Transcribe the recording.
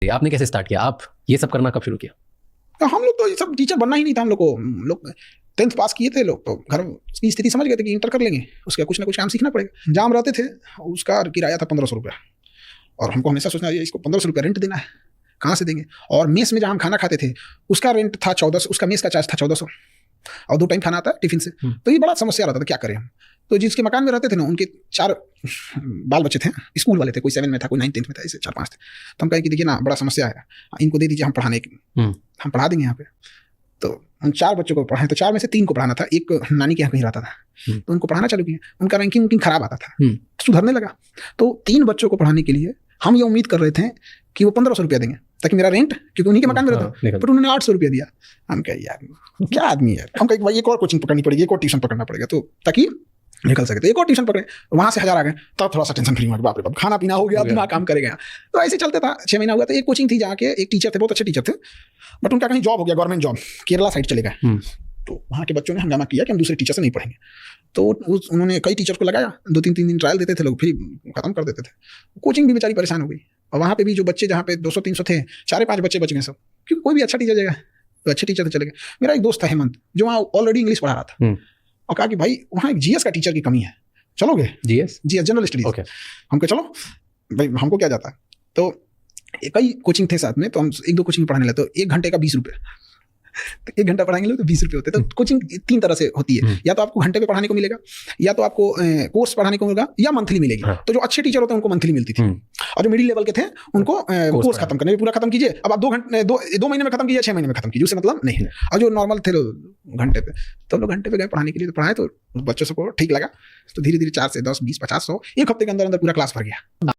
आपने कैसे स्टार्ट किया, आप ये सब करना कब शुरू किया? तो हम लोग तो ये सब टीचर बनना ही नहीं था हम लोग को। हम लोग 10th पास किए थे लोग, तो घर की स्थिति समझ गए थे कि इंटर कर लेंगे, उसका कुछ ना कुछ काम सीखना पड़ेगा। जहाँ हम रहते थे उसका किराया था 1500 रुपया, और हमको हमेशा सोचना ये इसको 1500 रुपया रेंट देना है, कहाँ से देंगे। और मेस में जहाँ हम खाना खाते थे उसका रेंट था 1400, उसका मेस का चार्ज था 1400, और 2 टाइम खाना आता है टिफिन से। तो ये बड़ा समस्या रहता था, क्या करें हम। तो जिसके मकान में रहते थे ना, उनके 4 बाल बच्चे थे, स्कूल वाले थे, कोई 7 में था, कोई 9 10 में था, ऐसे 4-5 थे। तो हम कहे कि देखिए ना, बड़ा समस्या है, इनको दे दीजिए, हम पढ़ाने हम पढ़ा देंगे यहाँ पे। तो उन 4 बच्चों को पढ़ाए, तो 4 में से 3 को पढ़ाना था, एक नानी के यहाँ कहीं रहता था, तो उनको पढ़ाना चालू किया। उनका रैंकिंग खराब आता था, सुधरने लगा। तो 3 बच्चों को पढ़ाने के लिए हम ये उम्मीद कर रहे थे कि वो 1500 रुपया देंगे ताकि मेरा रेंट, क्योंकि उन्हीं के मकान में रहता, पर उन्होंने 800 रुपया दिया। हम कहे यार क्या आदमी है। हम कहे भाई एक और कोचिंग पकड़नी पड़ेगी, एक और ट्यूशन पकड़ना पड़ेगा, तो ताकि निकल सके। तो एक और ट्यूशन पकड़े, वहाँ से 1000 आ गए, तब थोड़ा सा टेंशन फ्री हुआ, बाप रे बाप, खाना पीना हो गया, दिमाग काम करेगा। तो ऐसे चलते था, 6 महीना हुआ। तो एक कोचिंग थी जहाँ के एक टीचर थे, बहुत अच्छे टीचर थे, बट उनका कहीं जॉब हो गया, गवर्नमेंट जॉब, केरला साइड चले गए। तो वहाँ के बच्चों ने हंगामा किया कि हम दूसरे टीचर से नहीं पढ़ेंगे। तो उन्होंने कई टीचर को लगाया, 2-3 दिन ट्रायल देते थे लोग, फिर खत्म कर देते थे। कोचिंग भी बेचारी परेशान हो गई, और वहाँ पे भी जो बच्चे, जहाँ पे 200-300 थे, 4-5 बच्चे बच गए सब, क्योंकि कोई भी अच्छा टीचर जाएगा, तो अच्छे टीचर से चले गए। मेरा एक दोस्त था हेमंत, जो वहाँ ऑलरेडी इंग्लिश पढ़ा रहा था, और कहा कि भाई वहाँ एक जीएस का टीचर की कमी है, चलोगे? GS general studies. हम कहे चलो भाई, हमको क्या जाता है। तो कई कोचिंग थे साथ में, तो हम 1-2 कोचिंग पढ़ाने लगे। तो 1 घंटे का 20 रुपये, तो 1 घंटा पढ़ाएंगे लोग तो 20 रुपये होते। तो कोचिंग 3 तरह से होती है, या तो आपको घंटे पे पढ़ाने को मिलेगा, या तो आपको कोर्स पढ़ाने को मिलेगा, या मंथली मिलेगी। तो जो अच्छे टीचर होते हैं उनको मंथली मिलती थी, और जो मिडिल लेवल के थे उनको कोर्स खत्म करने, पूरा खत्म कीजिए, अब आप 2 महीने में खत्म कीजिए, 6 महीने में खत्म कीजिए, उससे मतलब नहीं। और जो नॉर्मल थे लोग घंटे पे, तो लोग घंटे पे गए पढ़ाने के लिए, तो पढ़ाए, तो बच्चों को ठीक लगा। तो धीरे धीरे 4 से 10, 20, 50, 100 एक हफ्ते के अंदर अंदर पूरा क्लास भर गया।